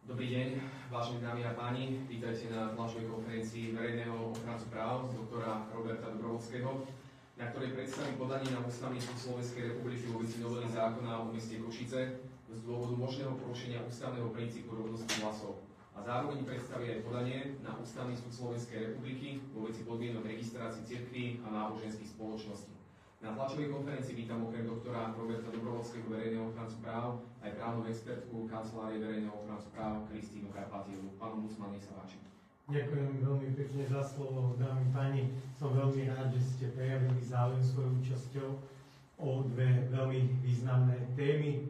Dobrý deň, vážení dámy a páni, vítajte na tlačovej konferencii verejného ochrancu práv doktora Roberta Dobrovolského, na ktorej predstavím podanie na Ústavný súd Slovenskej republiky vo veci novely zákona o meste Košice z dôvodu možného porušenia ústavného princípu rovnosti hlasov. A zároveň predstaví aj podanie na Ústavný súd Slovenskej republiky vo veci podmienok registrácie cirkví a náboženských spoločností. Na tlačovej konferencii vítam okrem doktora Roberta Dobrovolského, verejného ochrancu práv, aj právnu expertku Kancelárie verejného ochrancu práv Kristínu Karpatiovú. Pán ombudsman, nech sa páči. Ďakujem veľmi pekne za slovo, dámy a páni. Som veľmi rád, že ste prejavili záujem svojou účasťou o dve veľmi významné témy.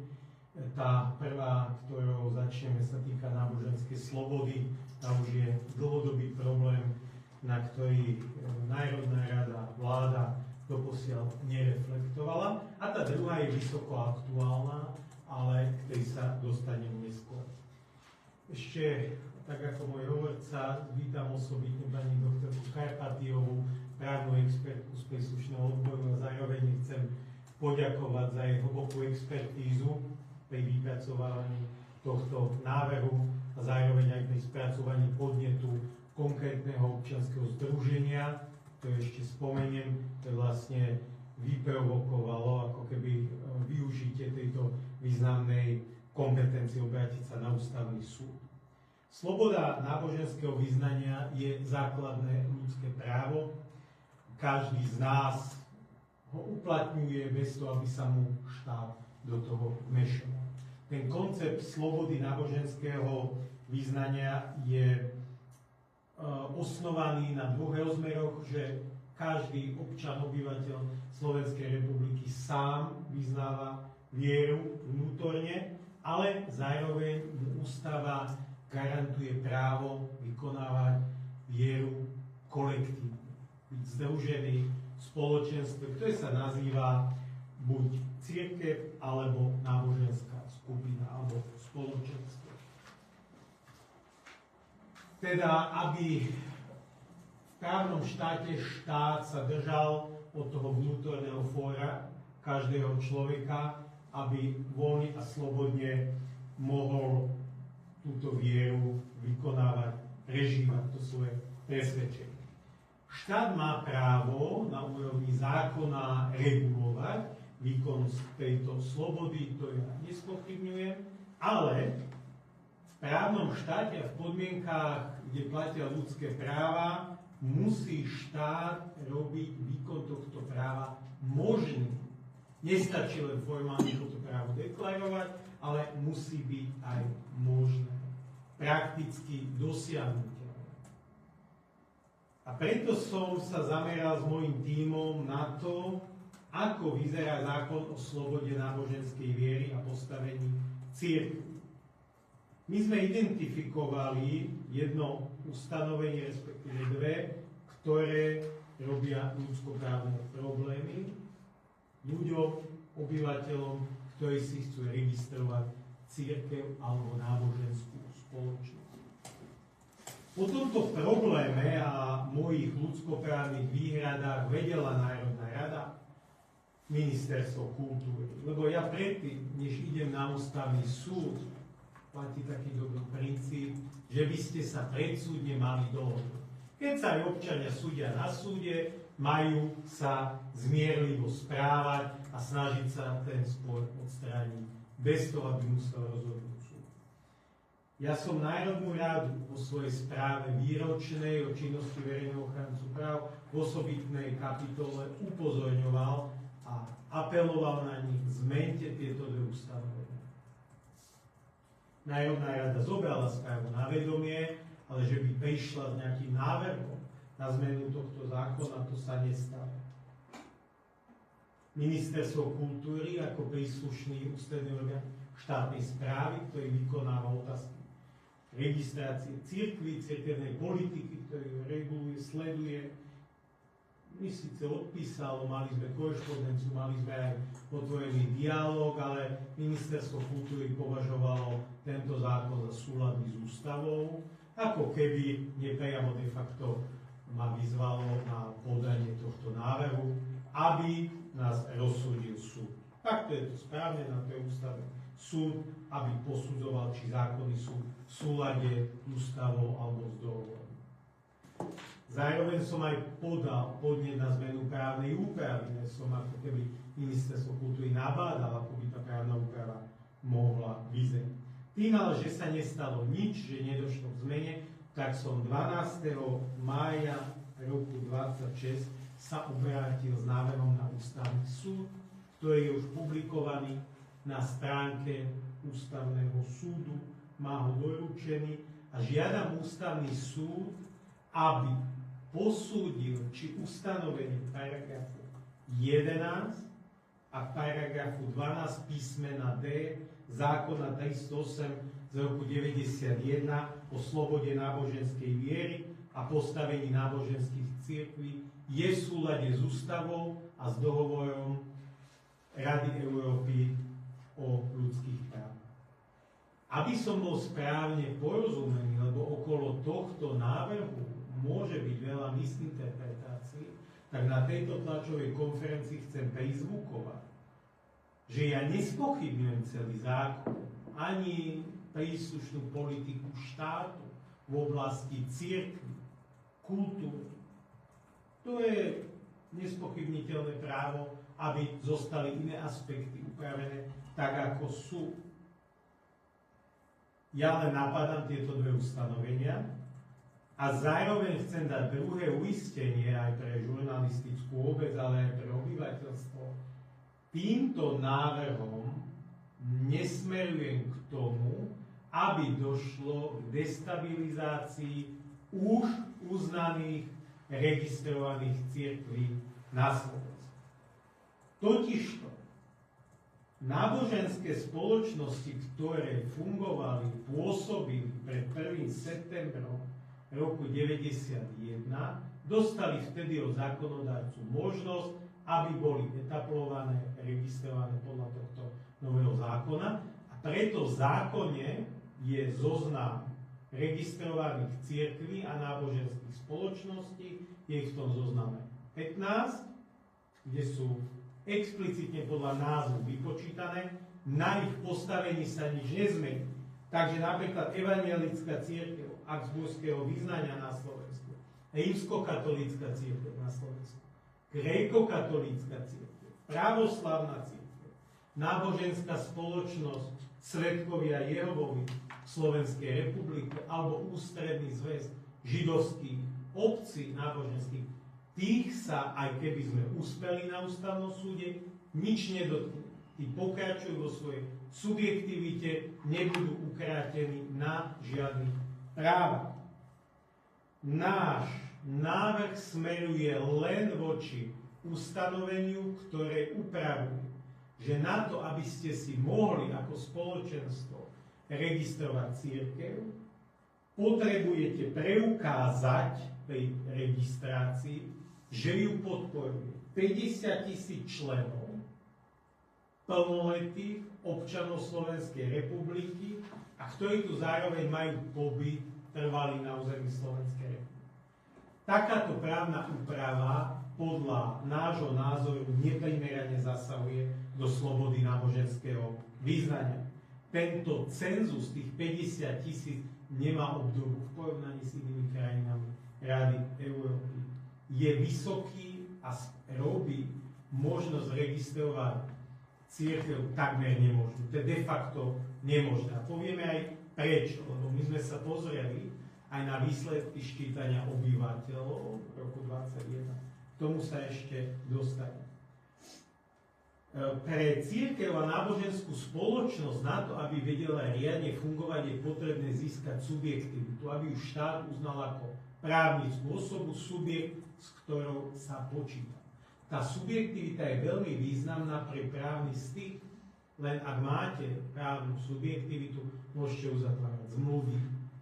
Tá prvá, ktorou začneme, sa týka náboženskej slobody. Tá už je dlhodobý problém, na ktorý Národná rada, vláda doposiaľ nereflektovala. A tá druhá je vysoko aktuálna, ale k tej sa dostanem neskôr. Ešte, tak ako môj hovorca, vítam osobitne pani doktorku Karpatiovú, právnu expertku z príslušného odboru, a zároveň chcem poďakovať za jej hlbokú expertízu pri vypracovávaní tohto návrhu a zároveň aj pri spracovaní podnetu konkrétneho občianskeho združenia. To ešte spomeniem, to vlastne vyprovokovalo ako keby využitie tejto významnej kompetencie obrátiť sa na Ústavný súd. Sloboda náboženského vyznania je základné ľudské právo. Každý z nás ho uplatňuje bez toho, aby sa mu štát do toho vmešal. Ten koncept slobody náboženského vyznania je osnovaný na dvoch rozmeroch, že každý občan, obyvateľ Slovenskej republiky sám vyznáva vieru vnútorne, ale zároveň mu ústava garantuje právo vykonávať vieru kolektívne. Byť združený v spoločenstve, ktoré sa nazýva buď cirkev, alebo náboženská skupina, alebo spoločenstvo. Teda, aby v právnom štáte štát sa držal od toho vnútorného fóra každého človeka, aby voľne a slobodne mohol túto vieru vykonávať, prežívať to svoje presvedčenie. Štát má právo na úrovni zákona regulovať výkon tejto slobody, to ja nespochybňujem, ale v právnom štáte a v podmienkách, kde platia ľudské práva, musí štát robiť výkon tohto práva možný. Nestačí len formálne toto právo deklarovať, ale musí byť aj možné, prakticky dosiahnuteľné. A preto som sa zameral s môjim tímom na to, ako vyzerá zákon o slobode náboženskej viery a postavení cirkvi. My sme identifikovali jedno ustanovenie, respektíve dve, ktoré robia ľudskoprávne problémy ľuďom, obyvateľom, ktorí si chcú registrovať cirkev alebo náboženskú spoločnosť. O tomto probléme a mojich ľudskoprávnych výhradách vedela Národná rada, Ministerstvo kultúry. Lebo ja predtým, než idem na Ústavný súd, platí taký dobrý princíp, že by ste sa predsúdne mali dohodnúť. Keď sa aj občania súdia na súde, majú sa zmierlivo správať a snažiť sa ten spor odstrániť bez toho, aby musel rozhodnúť súd. Ja som Národnú radu vo svojej správe výročnej o činnosti verejného ochrancu práv v osobitnej kapitole upozorňoval a apeloval na nich: zmente tieto dve ustanovenia. Národná rada zobrala správu na vedomie, ale že by prišla s nejakým návrhom na zmenu tohto zákona, to sa nestalo. Ministerstvo kultúry ako príslušný ústredný orgán štátnej správy, ktorý vykonáva otázky registrácie cirkvi, cirkevnej politiky, ktorý ju reguluje, sleduje. My síce odpísalo, mali sme korešpondenciu, mali sme aj otvorený dialog, ale Ministerstvo kultúry považovalo tento zákon za súladný s ústavou, ako keby nepriamo de facto ma vyzvalo na podanie tohto návrhu, aby nás rozsúdil súd. Takto je to správne, na to je ústave súd, aby posudzoval, či zákony sú v súlade s ústavou alebo s dohovorom. Zároveň som aj podal podnet na zmenu právnej úpravy, ne som ako keby Ministerstvo kultúry nabádal, ako by tá právna úprava mohla vyzerať. Tým ale, že sa nestalo nič, že nedošlo k zmene, tak som 12. mája roku 26 sa obrátil s návrhom na ústavný súd, ktorý je už publikovaný na stránke ústavného súdu, má ho doručený a žiadam ústavný súd, aby posúdil, či ustanovenie paragrafu 11 a paragrafu 12 písmena D zákona 308 z roku 91 o slobode náboženskej viery a postavení náboženských cirkví je v súlade s ústavou a s dohovorom Rady Európy o ľudských právach. Aby som bol správne porozumený, lebo okolo tohto návrhu môže byť veľa misinterpretácií, tak na tejto tlačovej konferencii chcem prizvukovať, že ja nespochybňujem celý zákon, ani príslušnú politiku štátu v oblasti cirkvi, kultúry. To je nespochybniteľné právo, aby zostali iné aspekty upravené tak, ako sú. Ja len napadám tieto dve ustanovenia a zároveň chcem dať druhé uistenie aj pre žurnalistickú obec, ale aj pre obyvateľstvo. Týmto návrhom nesmerujem k tomu, aby došlo k destabilizácii už uznaných registrovaných cirkví na Slovensku. Totižto náboženské spoločnosti, ktoré fungovali, pôsobili pred 1. septembrom roku 1991, dostali vtedy od zákonodárcu možnosť, aby boli etablované, registrované podľa tohto nového zákona. A preto v zákone je zoznam registrovaných cirkví a náboženských spoločností, je ich v tom zozname 15, kde sú explicitne podľa názvu vypočítané, na ich postavení sa nič nezmení. Takže napríklad evanjelická cirkev Augsburského vyznania na Slovensku, rímskokatolícka cirkev na Slovensku, grékokatolícka cirkev, pravoslavná cirkev, náboženská spoločnosť Svedkovia Jehovovi v Slovenskej republike alebo Ústredný zväz židovských obcí náboženských, tých sa, aj keby sme uspeli na ústavnom súde, nič nedotkne. Tí pokračujú vo svojej subjektivite, nebudú ukrátení na žiadnych právach. Náš návrh smeruje len voči ustanoveniu, ktoré upravuje, že na to, aby ste si mohli ako spoločenstvo registrovať cirkev, potrebujete preukázať tej registrácii, že ju podporuje 50 000 členov, plnoletých občanov Slovenskej republiky a ktorí tu zároveň majú pobyt trvalý na území Slovenskej republiky. Takáto právna úprava podľa nášho názoru neprimerane zasahuje do slobody náboženského vyznania. Tento cenzus tých 50 000 nemá obdobu v porovnaní s inými krajinami Rady Európy. Je vysoký a robí možnosť registrovať cirkev takmer nemožnú. To je de facto nemožné. A povieme aj prečo, lebo my sme sa pozreli aj na výsledky ščítania obyvateľov v roku 2021. K tomu sa ešte dostane. Pre cirkev a náboženskú spoločnosť na to, aby vedela riadne fungovať, je potrebné získať subjektivitu, aby ju štát uznal ako právnickú osobu, subjekt, s ktorou sa počíta. Tá subjektivita je veľmi významná pre právny styk, len ak máte právnu subjektivitu, môžete uzatvárať zmluvy,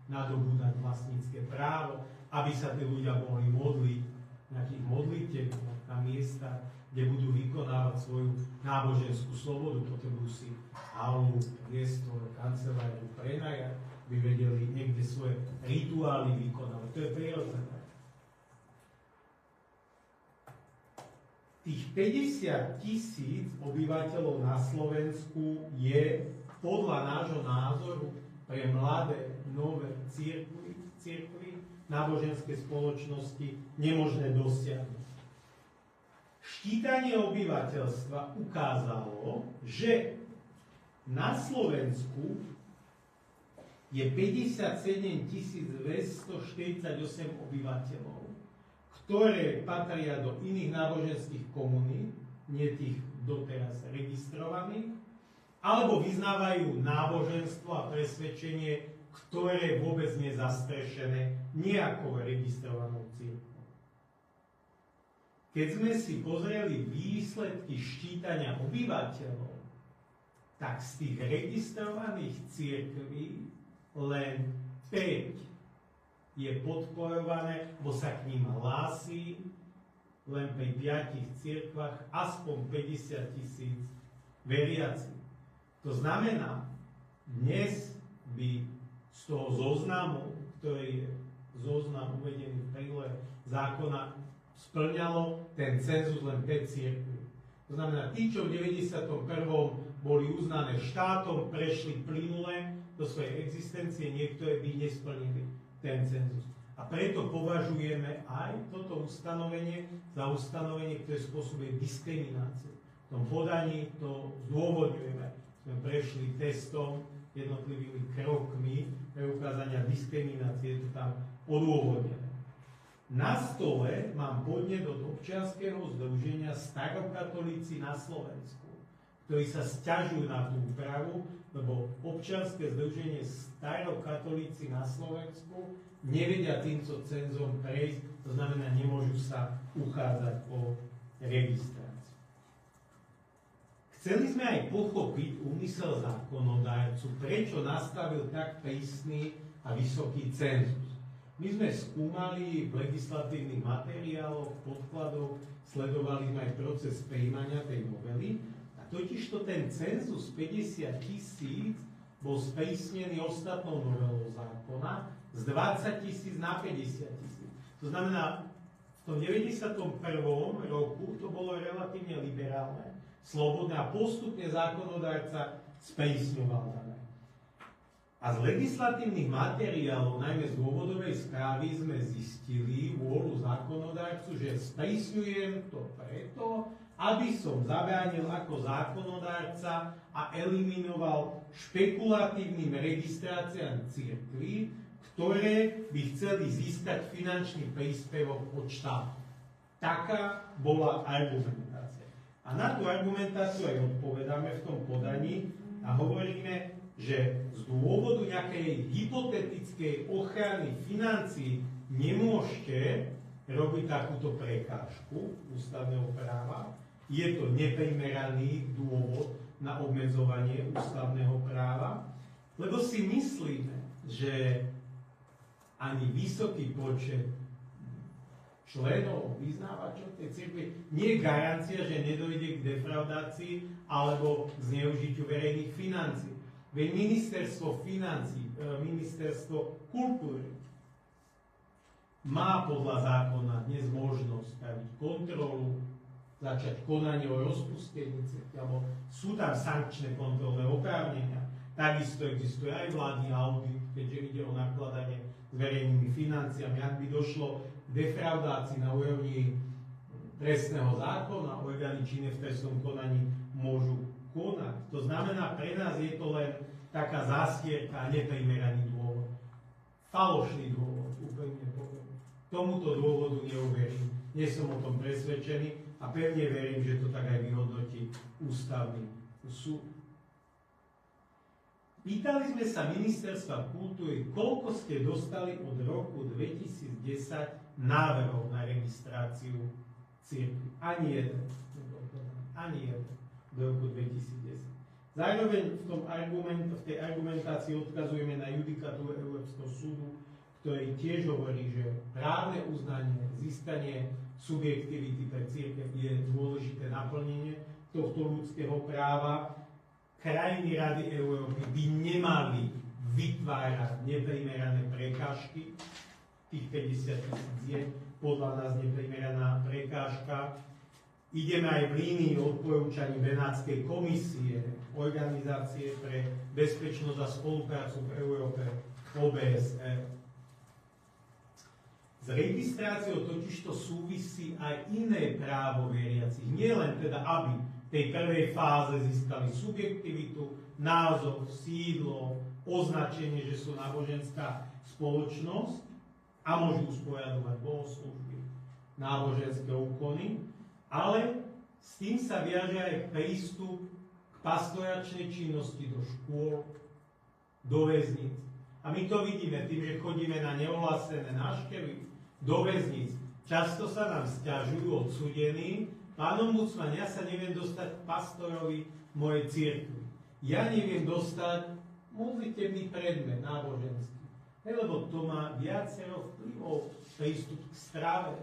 nadobúdať vlastnícke právo, aby sa tí ľudia mohli modliť nejakých modlitev na miesta, kde budú vykonávať svoju náboženskú slobodu, potrebujú si halu, priestor, kanceláriu prenajať, by vedeli niekde svoje rituály vykonávať. To je prirodzené. Tých 50 000 obyvateľov na Slovensku je podľa nášho názoru pre mladé, nové cirkvy, náboženské spoločnosti nemožné dosiahnuť. Ščítanie obyvateľstva ukázalo, že na Slovensku je 57 248 obyvateľov, ktoré patria do iných náboženských komunít, nie tých doteraz registrovaných, alebo vyznávajú náboženstvo a presvedčenie, ktoré vôbec nie je zastrešené nejakou registrovanou cirkvou. Keď sme si pozreli výsledky ščítania obyvateľov, tak z tých registrovaných cirkví len 5 je podporované, bo sa k ním hlási len pri 5 cirkvách aspoň 50 000 veriacich. To znamená, dnes by z toho zoznamu, ktorý je zoznam uvedený v prílohe zákona, splňalo ten cenzus len 5 cirkví. To znamená, tí, čo v 91. boli uznané štátom, prešli plynule do svojej existencie, niektoré by nesplnili ten cenzus. A preto považujeme aj toto ustanovenie za ustanovenie, ktoré spôsobuje diskrimináciu. V tom podaní to zdôvodňujeme. Sme prešli testom, jednotlivými krokmi preukázania diskriminácie, je to tam odôvodnené. Na stole mám podnet od občianskeho združenia Starokatolíci na Slovensku, ktorí sa sťažujú na tú úpravu, lebo občianske združenie Starokatolíci na Slovensku nevedia týmto cenzom prejsť, to znamená, nemôžu sa uchádzať o registráciu. Chceli sme aj pochopiť úmysel zákonodárcu, prečo nastavil tak prísny a vysoký cenzus. My sme skúmali v legislatívnych materiáloch, podkladoch, sledovali sme aj proces prijímania tej novely, a totižto ten cenzus 50 000 bol sprísnený ostatnou novelou zákona z 20 000 na 50 000. To znamená, v tom 91. roku to bolo relatívne liberálne, slobodné a postupne zákonodárca sprísňoval dané. A z legislatívnych materiálov, najmä z dôvodovej správy, sme zistili vôľu zákonodárcu, že sprísňujem to preto, aby som zabránil ako zákonodárca a eliminoval špekulatívnym registráciám cirkví, ktoré by chceli získať finančný príspevok od štátu. Taká bola argumentácia. A na tú argumentáciu aj odpovedáme v tom podaní a hovoríme, že z dôvodu nejakej hypotetickej ochrany financií nemôžete robiť takúto prekážku ústavného práva. Je to neprimeraný dôvod na obmedzovanie ústavného práva, lebo si myslíme, že ani vysoký počet členov, vyznávačov tej cirkvi nie je garancia, že nedojde k defraudácii alebo k zneužitiu verejných financií. Veď ministerstvo financií, ministerstvo kultúry má podľa zákona dnes možnosť spraviť kontrolu, začať konanie o rozpustení cirkvi, alebo sú tam sankčné kontrolné oprávnenia. Takisto existuje aj vládny audit, keďže ide o nakladanie s verejnými financiami. Ak by došlo k defraudácii na úrovni trestného zákona, orgány činné v trestnom konaní môžu konať. To znamená, pre nás je to len taká zástierka a neprimeraný dôvod. Falošný dôvod, úplne poviem. Tomuto dôvodu neuverím. Nie som o tom presvedčený a pevne verím, že to tak aj vyhodnotí ústavný súd. Pýtali sme sa ministerstva kultúry, koľko ste dostali od roku 2010 návrhov na registráciu cirkvi. Ani jeden. Ani jeden do roku 2010. Zároveň v tej argumentácii odkazujeme na judikatúru Európskeho súdu, ktorý tiež hovorí, že právne uznanie, získanie subjektivity pre cirkev je dôležité naplnenie tohto ľudského práva. Krajiny Rady Európy by nemali vytvárať neprimerané prekážky. Tých 50 000 je podľa nás neprimeraná prekážka. Ideme aj v línii odporúčaní Benátskej komisie, Organizácie pre bezpečnosť a spoluprácu v Európe, OBSE. S registráciou totižto súvisí aj iné právo veriacich. Nie len teda, aby v tej prvej fáze získali subjektivitu, názov, sídlo, označenie, že sú náboženská spoločnosť a môžu usporiadovať bohoslúžby, náboženské úkony, ale s tým sa viaže aj prístup k pastoračnej činnosti do škôl, do väzníc. A my to vidíme tým, že chodíme na neohlásené návštevy do väzníc. Často sa nám sťažujú odsúdení: pán ombudsman, ja sa neviem dostať k pastorovi mojej cirkvi. Ja neviem dostať modlitebný predmet náboženský. Lebo to má viacero vplyvov, prístup k strave,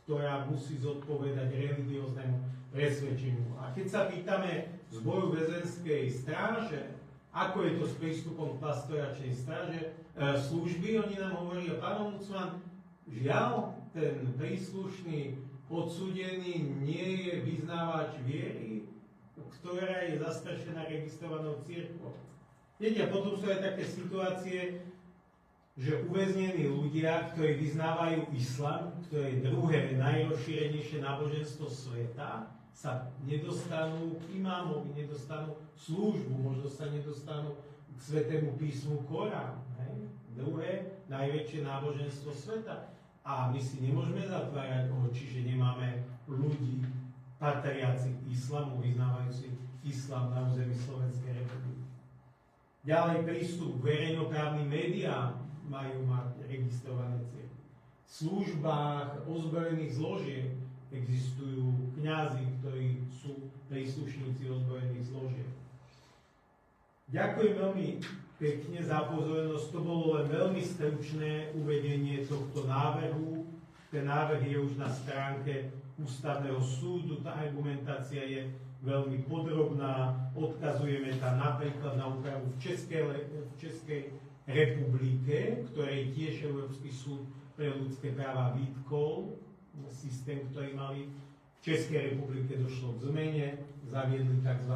ktorá musí zodpovedať religióznemu presvedčeniu. A keď sa pýtame zboru väzenskej stráže, ako je to s prístupom k pastoračnej služby, oni nám hovoria: pán ombudsman, žiaľ, ten príslušný odsúdený nie je vyznávač viery, ktorá je zastrešená registrovanou cirkvou. Viete, a potom sú aj také situácie, že uväznení ľudia, ktorí vyznávajú islam, ktoré je druhé najrozšírenejšie náboženstvo sveta, sa nedostanú k imámovi, nedostanú službu, možno sa nedostanú k Svätému písmu Korán. Druhé najväčšie náboženstvo sveta. A my si nemôžeme zatvárať oči, že nemáme ľudí patriacich islamu, vyznávajúci islam na území Slovenskej republiky. Ďalej prístup k verejnoprávnym médiám majú mať registrované cirkvi. V službách ozbrojených zložiek existujú kňazi, ktorí sú príslušníci ozbrojených zložiek. Ďakujem veľmi pekne za pozornosť. To bolo len veľmi stručné uvedenie tohto návrhu. Ten návrh je už na stránke Ústavného súdu. Tá argumentácia je veľmi podrobná. Odkazujeme tam napríklad na úpravu v Českej republike, ktorej tiež Európsky súd pre ľudské práva vytkol. Systém, ktorý mali v Českej republike, došlo k zmene. Zaviedli tzv.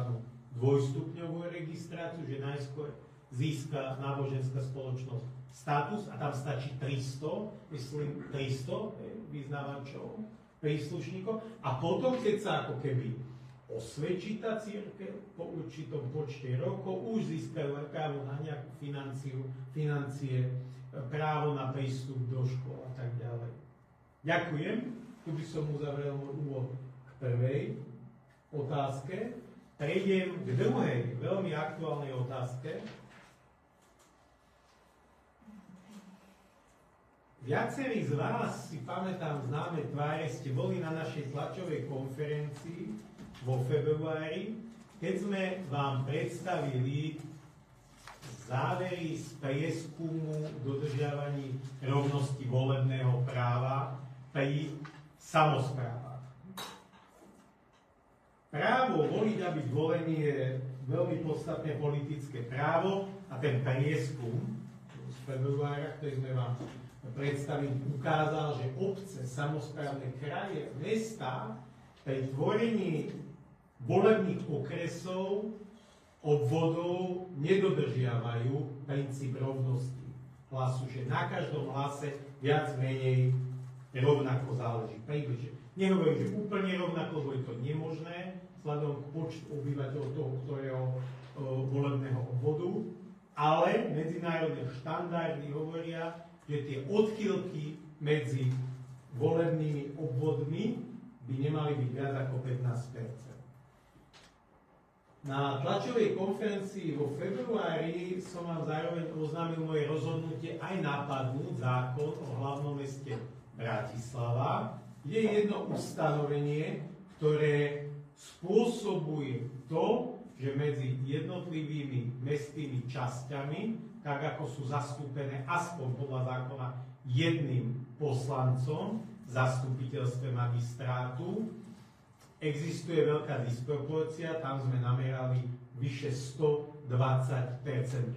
Dvojstupňovú registráciu, že najskôr získa náboženská spoločnosť status a tam stačí 300, myslím 300 vyznávačov, príslušníkov, a potom, keď sa ako keby osvedčí tá cirkev po určitom počte rokov, už získajú právo na nejakú financie, právo na prístup do škôl a tak ďalej. Ďakujem. Tu by som uzavrel môj úvod k prvej otázke. Prejdem k druhej, veľmi aktuálnej otázke. Viacerí z vás, si pamätám známe tváre, ste boli na našej tlačovej konferencii vo februári, keď sme vám predstavili závery z prieskumu dodržiavaní rovnosti volebného práva pri samosprávach. Právo voliť a byť volený je veľmi podstatné politické právo a ten prieskum z februára, ktorý sme vám predstavili, ukázal, že obce, samosprávne kraje, mestá pri tvorení volebných okresov, obvodov nedodržiavajú princíp rovnosti hlasu, že na každom hlase viac menej rovnako záleží. Približne. Nehovorím, že úplne rovnako, lebo je to nemožné, vzhľadom k počtu obyvateľov toho, ktorého volebného obvodu, ale medzinárodné štandardy hovoria, že tie odchýlky medzi volebnými obvodmi by nemali byť viac ako 15%. Na tlačovej konferencii vo februári som vám zároveň oznámil moje rozhodnutie aj napadnúť zákon o hlavnom meste Bratislava, kde je jedno ustanovenie, ktoré spôsobuje to, že medzi jednotlivými mestskými časťami, tak ako sú zastúpené aspoň podľa zákona jedným poslancom v zastupiteľstve magistrátu, existuje veľká disproporcia, tam sme namerali vyše 120%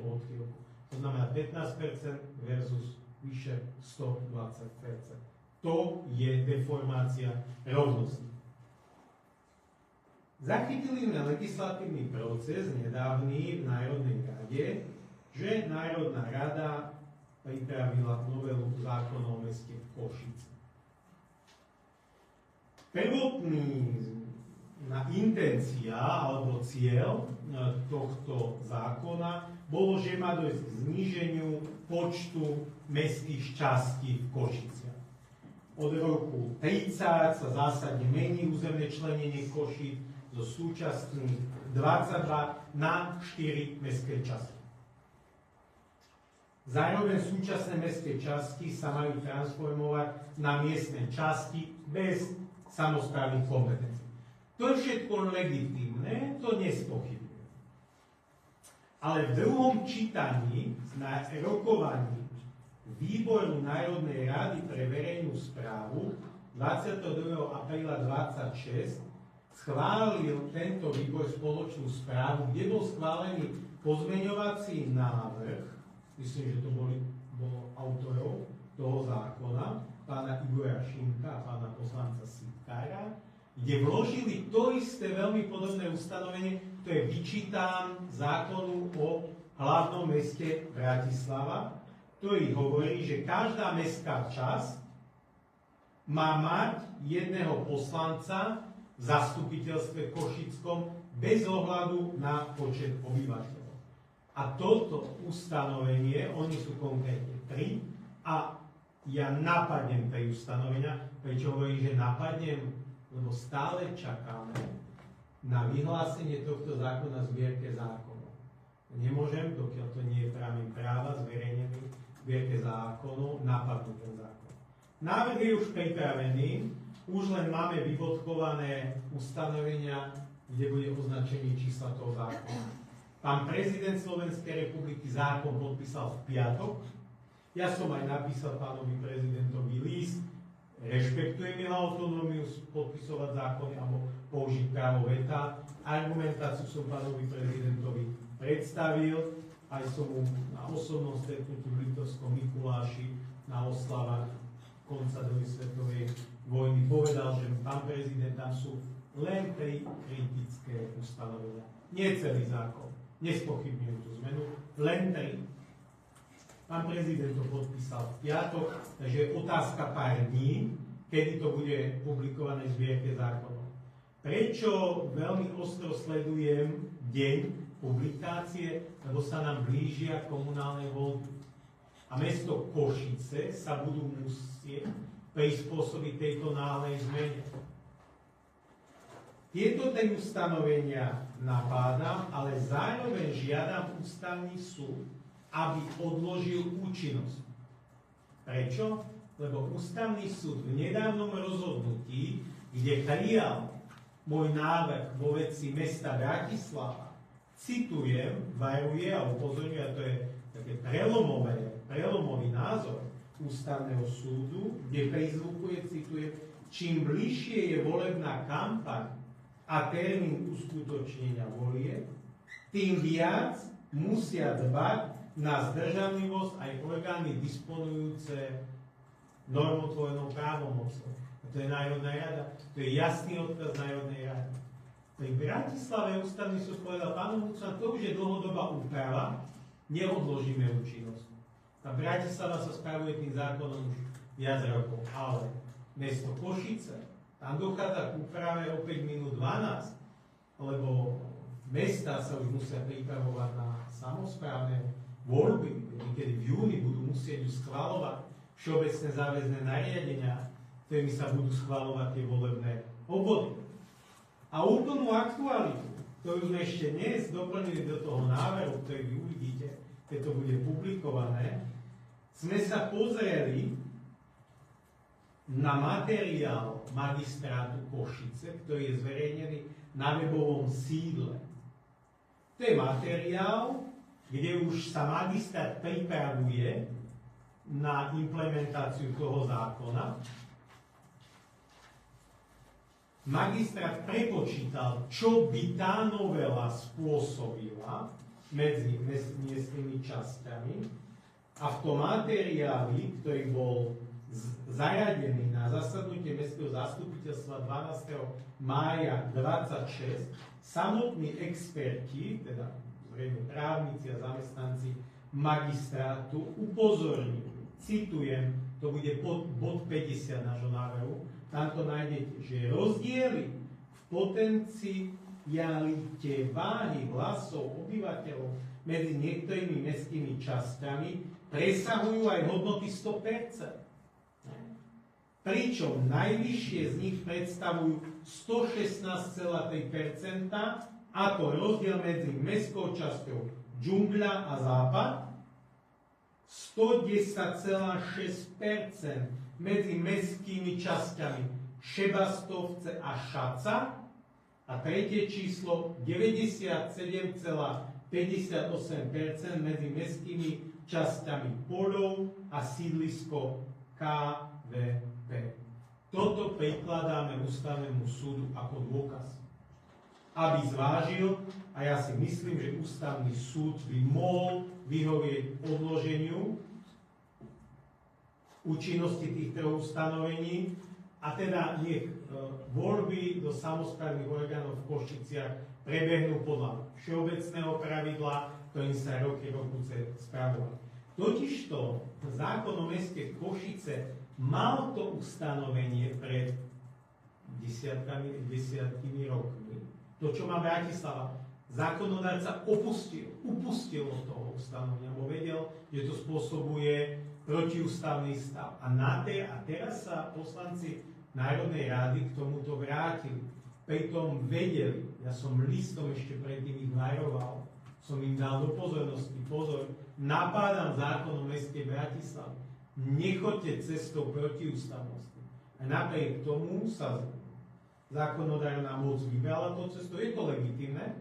odchýlku. To znamená 15% versus vyše 120%. To je deformácia rovnosti. Zachytili sme legislatívny proces nedávny v Národnej rade, že Národná rada pripravila novelu zákona o meste Košice. Prvotný intencia alebo cieľ tohto zákona bolo, že má dojsť k zníženiu počtu mestských častí v Košiciach. Od roku 30 sa zásadne mení územné členenie Košíc zo súčasných 22 na 4 mestské časti. Zároveň súčasné mestské časti sa majú transformovať na miestne časti bez samosprávnych kompetencií. To je všetko legitímne, to nespochybňujem. Ale v druhom čítaní na rokovaní Výboru Národnej rady pre verejnú správu 22. apríla 26 schválil tento výbor spoločnú správu, kde bol schválený pozmeňovací návrh, myslím, že to bolo autorov toho zákona, pána Igora Šimka a pána poslanca Sitkára, kde vložili to isté veľmi podobné ustanovenie, to je vyčítán zákonu o hlavnom meste Bratislava, ktorý hovorí, že každá mestská časť má mať jedného poslanca v zastupiteľstve Košickom bez ohľadu na počet obyvateľov. A toto ustanovenie, oni sú konkrétne 3, a ja napadnem tej ustanovenia, prečo hovorím, že napadnem, lebo stále čakáme na vyhlásenie tohto zákona v zbierke zákonov. Nemôžem, dokiaľ to nie je právny práva zverejnený v zbierke zákonov, napadnúť ten zákon. Návrh je už pripravený, už len máme vybodkované ustanovenia, kde bude označenie čísla toho zákona. Pán prezident Slovenskej republiky zákon podpísal v piatok. Ja som aj napísal pánovi prezidentovi list, rešpektujem jeho autonómiu podpisovať zákony alebo použiť právo veta. Argumentáciu som pánovi prezidentovi predstavil, aj som mu na osobnom stretnutí v Litovskom Mikuláši na oslavách konca druhej svetovej vojny povedal, že pán prezident, tam sú len 3 kritické ustanovenia. Nie celý zákon. Nespochybňujem tú zmenu. Len 3. Pán prezident to podpísal v piatok, takže je otázka pár dní, kedy to bude publikované v zbierke zákonov. Prečo veľmi ostro sledujem deň publikácie? Lebo sa nám blížia komunálne voľby. A mesto Košice sa budú musieť prispôsobiť tejto náhlej zmene. Tieto tej ustanovenia napádam, ale zároveň žiadam ústavný súd, aby odložil účinnosť. Prečo? Lebo ústavný súd v nedávnom rozhodnutí, kde prijal môj návrh vo veci mesta Bratislava, citujem, varuje a upozorňuje, a to je také prelomový názor ústavného súdu, kde prizvukuje, citujem, čím bližšie je volebná kampaň a termín uskutočnenia volie, tým viac musia dbať na zdržanlivosť aj orgány disponujúce normotvornou právomocou. A to je Národná rada. To je jasný odkaz Národnej rady. Pri Bratislave ústavný súd povedal, pánu Mucman, to už je dlhodobá úprava, neodložíme účinnosť. Tá Bratislava sa spravuje tým zákonom už viac rokov, ale mesto Košice, tam dochádza k úprave o 5 minút 12, lebo mesta sa už musia pripravovať na samosprávne voľby, kedy v júni budú musieť už schvaľovať všeobecné záväzné nariadenia, ktorými sa budú schvaľovať tie volebné obvody. A úplnú aktualitu, ktorú sme ešte dnes doplnili do toho návrhu, ktorý vy uvidíte, keď to bude publikované, sme sa pozreli na materiál magistrátu Košice, ktorý je zverejnený na webovom sídle. To je materiál, kde už sa magistrát pripravuje na implementáciu toho zákona. Magistrát prepočítal, čo by tá novela spôsobila medzi miestnymi časťami, a v tom materiáli, ktorý bol zaradený na zasadnutie Mestského zastupiteľstva 12. mája 26, samotní experti, teda zrejme právnici a zamestnanci magistrátu, upozorňujú, citujem, to bude bod 50 nášho návrhu, tam to nájdete, že rozdiely v potencialite váhy hlasov obyvateľov medzi niektorými mestskými časťami presahujú aj hodnoty 100%. Pričom najvyššie z nich predstavujú 116,3%, a to rozdiel medzi mestskou časťou Džungľa a Západ, 110,6% medzi mestskými časťami Šebastovce a Šaca a tretie číslo 97,58% medzi mestskými časťami Poľov a sídlisko KVP. Toto prikladáme Ústavnému súdu ako dôkaz, aby zvážil, a ja si myslím, že Ústavný súd by mohol vyhovieť odloženiu účinnosti týchto ustanovení a teda nech voľby do samosprávnych orgánov v Košiciach prebehnú podľa všeobecného pravidla, ktorým sa roky spravovali. Totižto zákon o meste Košice mal to ustanovenie pred desiatkými rokmi. To, čo má Bratislava, zákonodárca upustil od toho ustanovenia, bo vedel, že to spôsobuje protiústavný stav. A teraz sa poslanci Národnej rady k tomuto vrátili. Pritom vedeli, ja som listom ešte predtým ich varoval, som im dal do pozornosti, pozor, napádam zákon o meste Bratislava. Nechoďte cestou protiústavnosti. A napriek tomu sa zákonodárna moc vybrala to cestou, je to legitimné,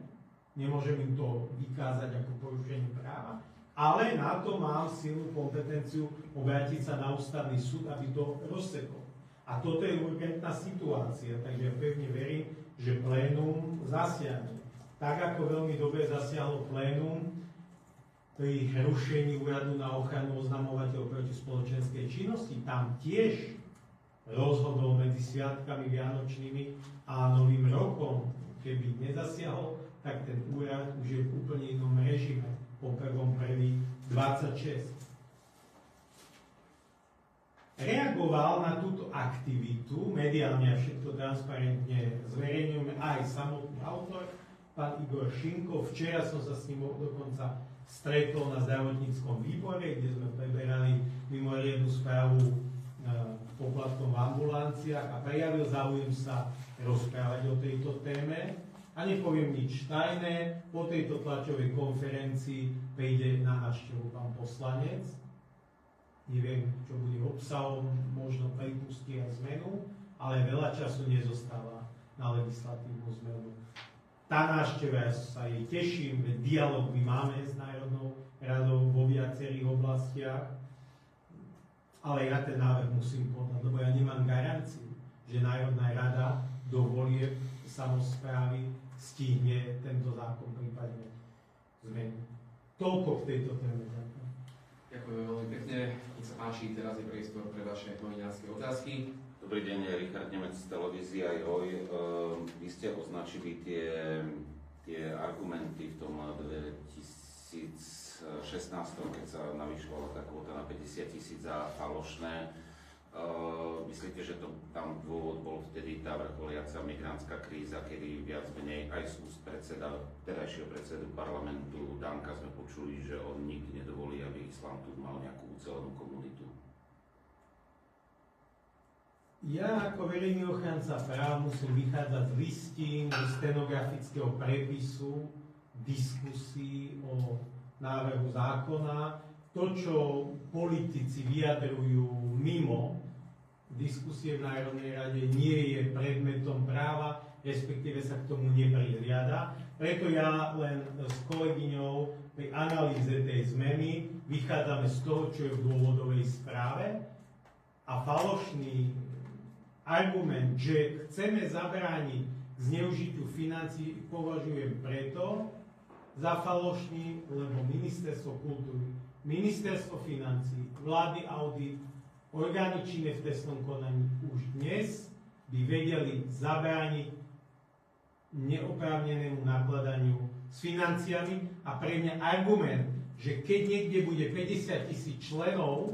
nemôžem im to vykázať ako porušenie práva, ale na to mám silnú kompetenciu obrátiť sa na Ústavný súd, aby to rozsekol. A toto je urgentná situácia, takže ja pevne verím, že plénum zasiahne. Tak ako veľmi dobre zasiahlo plénum pri rušení úradu na ochranu oznamovateľov proti spoločenskej činnosti, tam tiež rozhodol medzi sviatkami vianočnými a Novým rokom. Keby nezasiahol, tak ten úrad už je v úplne inom režime po 1.1.26. Reagoval na túto aktivitu, mediálne a všetko transparentne zverejňujeme aj samotný autor, pán Igor Šinko. Včera som sa s ním dokonca stretol na zdravotníckom výbore, kde sme preberali mimoriadnu správu poplatkom v ambulanciách a prejavil záujem sa rozprávať o tejto téme. A nepoviem nič tajné, po tejto tlačovej konferencii príde na návštevu pán poslanec. Neviem, čo bude obsahom, možno pripustí aj zmenu, ale veľa času nezostáva na legislatívnu zmenu. Tá návšteva, ja sa jej teším, veď dialog my máme s Národnou radou vo viacerých oblastiach, ale ja ten návrh musím podať, lebo ja nemám garanciu, že Národná rada do volieb samosprávy stihne tento zákon prípadne zmeniť. Toľko k tejto téme. Ďakujem veľmi pekne. Nech sa páči, teraz je priestor pre vaše novinárske otázky. Dobrý deň, Richard Nemec z televízie Joj. Vy ste označili tie argumenty v tom 2016, keď sa navýšovala tá kvóta na 50 000 za falošné. Myslíte, že tam dôvod bol vtedy tá vrcholiaca migrantská kríza, kedy viac menej aj z úst terajšieho predsedu parlamentu Danka sme počuli, že on nikdy nedovolí, aby islám tu mal nejakú ucelenú komunitu? Ja ako verejný ochranca práv musím vychádzať z listín, z stenografického prepisu, diskusí o návrhu zákona. To, čo politici vyjadrujú mimo diskusie v Národnej rade, nie je predmetom práva, respektíve sa k tomu neprihliada. Preto ja len s kolegyňou pri analýze tej zmeny vychádzame z toho, čo je v dôvodovej správe, a falošný argument, že chceme zabrániť zneužitiu financií, považujem preto za falošný, lebo Ministerstvo kultúry, Ministerstvo financií, vlády audit orgány činné v trestnom konaní už dnes by vedeli zabrániť neoprávnenému nakladaniu s financiami a pre mňa argument, že keď niekde bude 50 000 členov,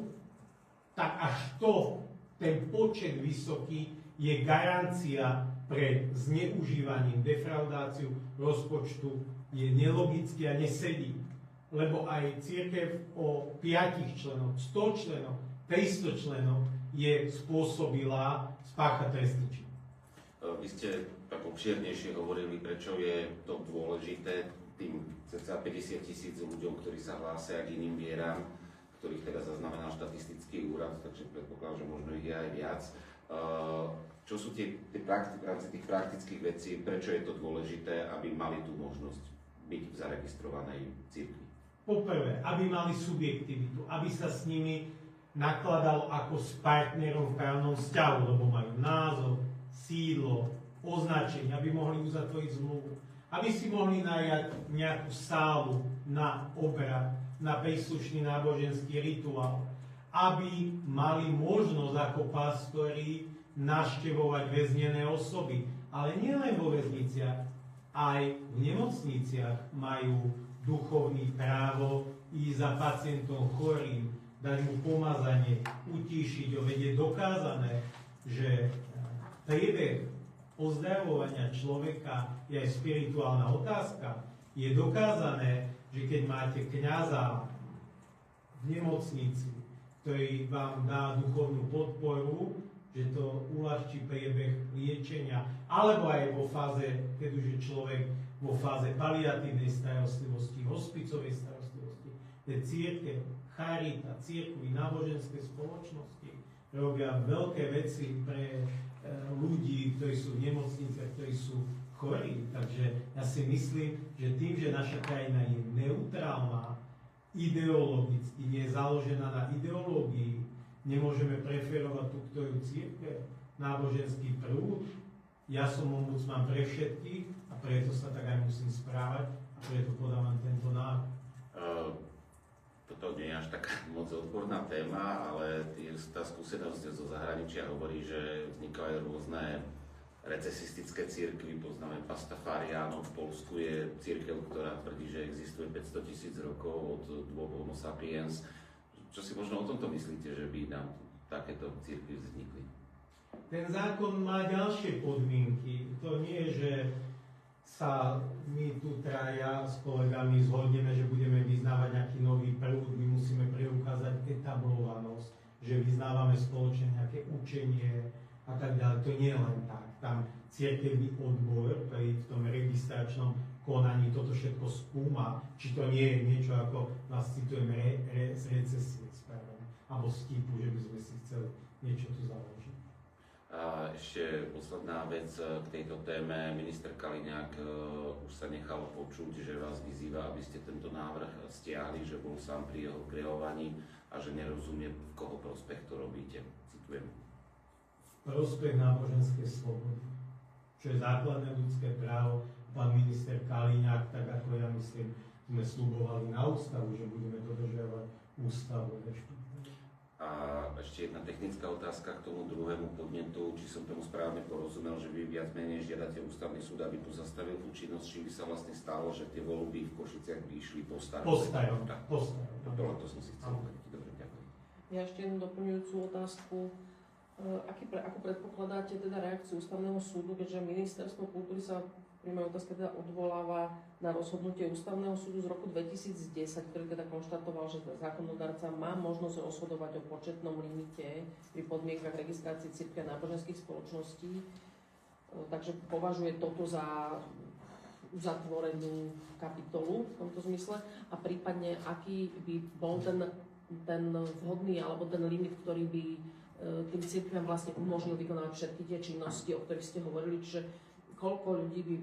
tak až to, ten počet vysoký, je garancia pre zneužívaním, defraudáciu rozpočtu, je nelogický a nesedí. Lebo aj cirkev o 5 členov, 100 členov, 300 členov je spôsobila spáchať trestný čin. Vy ste tak obširnejšie hovorili, prečo je to dôležité tým cca 50 000 ľuďom, ktorí sa hlásia k iným vierám, ktorých teda zaznamenal štatistický úrad, takže predpokladám, že možno ich je aj viac. Čo sú v rámci tých praktických vecí, prečo je to dôležité, aby mali tú možnosť byť v zaregistrovanej cirkvi? Poprvé, aby mali subjektivitu, aby sa s nimi nakladalo ako s partnerom v právnom vzťahu, lebo majú názov, sídlo, označenie, aby mohli uzatvoriť zmluvu, aby si mohli najať nejakú sálu na obrad, na príslušný náboženský rituál, aby mali možnosť ako pastori navštevovať väznené osoby. Ale nielen vo väzniciach, aj v nemocniciach majú duchovný právo ísť za pacientom chorým, dať mu pomazanie, utíšiť ho. Veď je dokázané, že priebeh ozdravovania človeka je aj spirituálna otázka. Je dokázané, že keď máte kňaza v nemocnici, ktorý vám dá duchovnú podporu, že to uľahčí priebeh liečenia, alebo aj vo fáze, keď už je človek vo fáze paliatívnej starostlivosti, hospicovej starostlivosti, kde cirkev, charita, cirkvi, náboženské spoločnosti robia veľké veci pre ľudí, ktorí sú v nemocniciach, ktorí sú chorí. Takže ja si myslím, že tým, že naša krajina je neutrálna, ideologicky, nie je založená na ideológii, nemôžeme preferovať tú, ktorú cirkev, náboženský prúd. Ja som ombudsman pre všetkých a preto sa tak aj musím správať a preto podávam tento návrh. Toto nie je až taká moc odborná téma, ale tá skúsenosť zo zahraničia hovorí, že vznikajú rôzne recesistické cirkvy, poznáme Pastafariánov, v Poľsku je cirkev, ktorá tvrdí, že existuje 500 000 rokov od dôb Homo sapiens. Čo si možno o tomto myslíte, že by nám takéto cirkvy vznikli? Ten zákon má ďalšie podmienky. To nie je, že sa my tu traja s kolegami zhodneme, že budeme vyznávať nejaký nový prúd, my musíme preukázať etablovanosť, že vyznávame spoločne nejaké učenie a tak ďalej. To nie je len tak. Tam cirkevný odbor v tom registračnom konaní toto všetko skúma, či to nie je niečo ako, vás citujem, z recesie spravené, alebo z typu, že by sme si chceli niečo tu založiť. A ešte posledná vec k tejto téme. Minister Kaliňák už sa nechal počuť, že vás vyzýva, aby ste tento návrh stiahli, že bol sám pri jeho kreovaní a že nerozumie, v koho prospech to robíte. Citujem. Prospech náboženskej slobody, čo je základné ľudské právo. Pán minister Kaliňák, tak ako ja myslím, sme sľubovali na ústavu, že budeme dodržiavať ústavu. A ešte jedna technická otázka k tomu druhému podnetu, či som tomu správne porozumel, že vy viac menej žiadate ústavný súd, aby pozastavil tú činnosť, čím by sa vlastne stalo, že tie voľby v Košiciach by išli po starom. Po starom. To som si chcel povedať. Dobre, ďakujem. Ja ešte jednu doplňujúcu otázku. Ako predpokladáte teda reakciu ústavného súdu, keďže ministerstvo kultúry sa pri mojej otázke teda odvoláva na rozhodnutie ústavného súdu z roku 2010, ktorý teda konštatoval, že zákonodarca má možnosť rozhodovať o početnom limite pri podmienkach registrácie cirkvi a náboženských spoločností. Takže považuje toto za uzatvorenú kapitolu v tomto zmysle a prípadne aký by bol ten vhodný alebo ten limit, ktorý by tým cirkviam vlastne umožnil vykonávať všetky tie činnosti, o ktorých ste hovorili, čiže koľko ľudí by,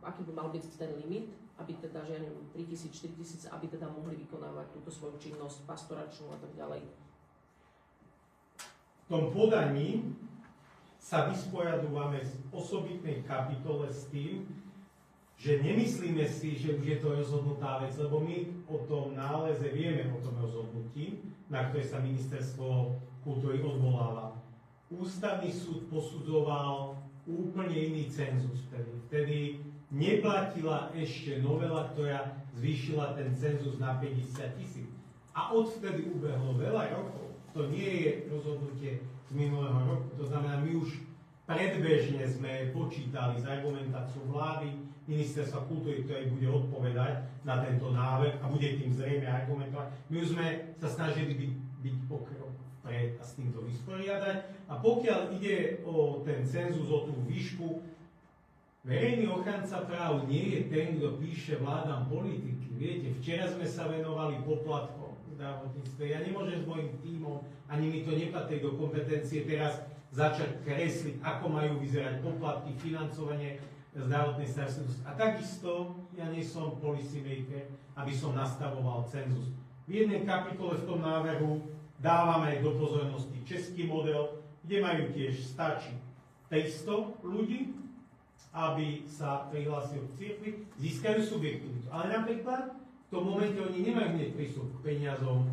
aký by mal byť ten limit, aby teda, že ja neviem, 3000, 4000, aby teda mohli vykonávať túto svoju činnosť pastoračnú a tak ďalej. V tom podaní sa vysporiadujeme v osobitnej kapitole s tým, že nemyslíme si, že už je to rozhodnutá vec, lebo my o tom náleze vieme o tom rozhodnutí, na ktoré sa ministerstvo kultúry odvoláva. Ústavný súd posudzoval úplne iný cenzus vtedy. Vtedy neplatila ešte novela, ktorá zvýšila ten cenzus na 50 000. A odvtedy ubehlo veľa rokov. To nie je rozhodnutie z minulého roku. To znamená, my už predbežne sme počítali s argumentáciou vlády, ministerstva kultúry, ktoré bude odpovedať na tento návrh a bude tým zrejme argumentovať. My už sme sa snažili byť pokrok vpred a s týmto vysporiadať. A pokiaľ ide o ten cenzus, o tú výšku, verejný ochranca práv nie je ten, kto píše vládam politiky. Viete, včera sme sa venovali poplatkom v zdravotníctve. Ja nemôžem s mojím tímom, ani mi to nepatrí do kompetencie teraz začať kresliť, ako majú vyzerať poplatky, financovanie zdravotnej starostlivosti. A takisto ja nie som policy maker, aby som nastavoval cenzus. V jednej kapitole v tom návrhu dávame do pozornosti český model, kde majú tiež stačí 500 ľudí, aby sa prihlásili k cirkvi, získajú subjektivitu. Ale napríklad v tom momente oni nemajú hneď prístup k peniazom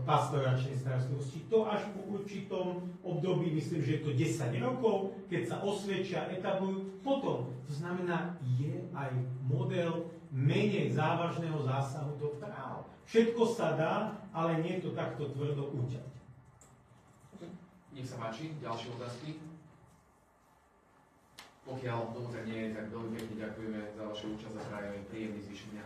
pastoračnej starostlivosti. To až po určitom období, myslím, že je to 10 rokov, keď sa osvedčia, etablujú, potom. To znamená, je aj model menej závažného zásahu do práv. Všetko sa dá, ale nie je to takto tvrdo uťať. Nech sa páči, ďalšie otázky. Pokiaľ tomu tak nie je, tak veľmi pekne ďakujeme za vašu účasť a prajeme príjemný zvyšok dňa.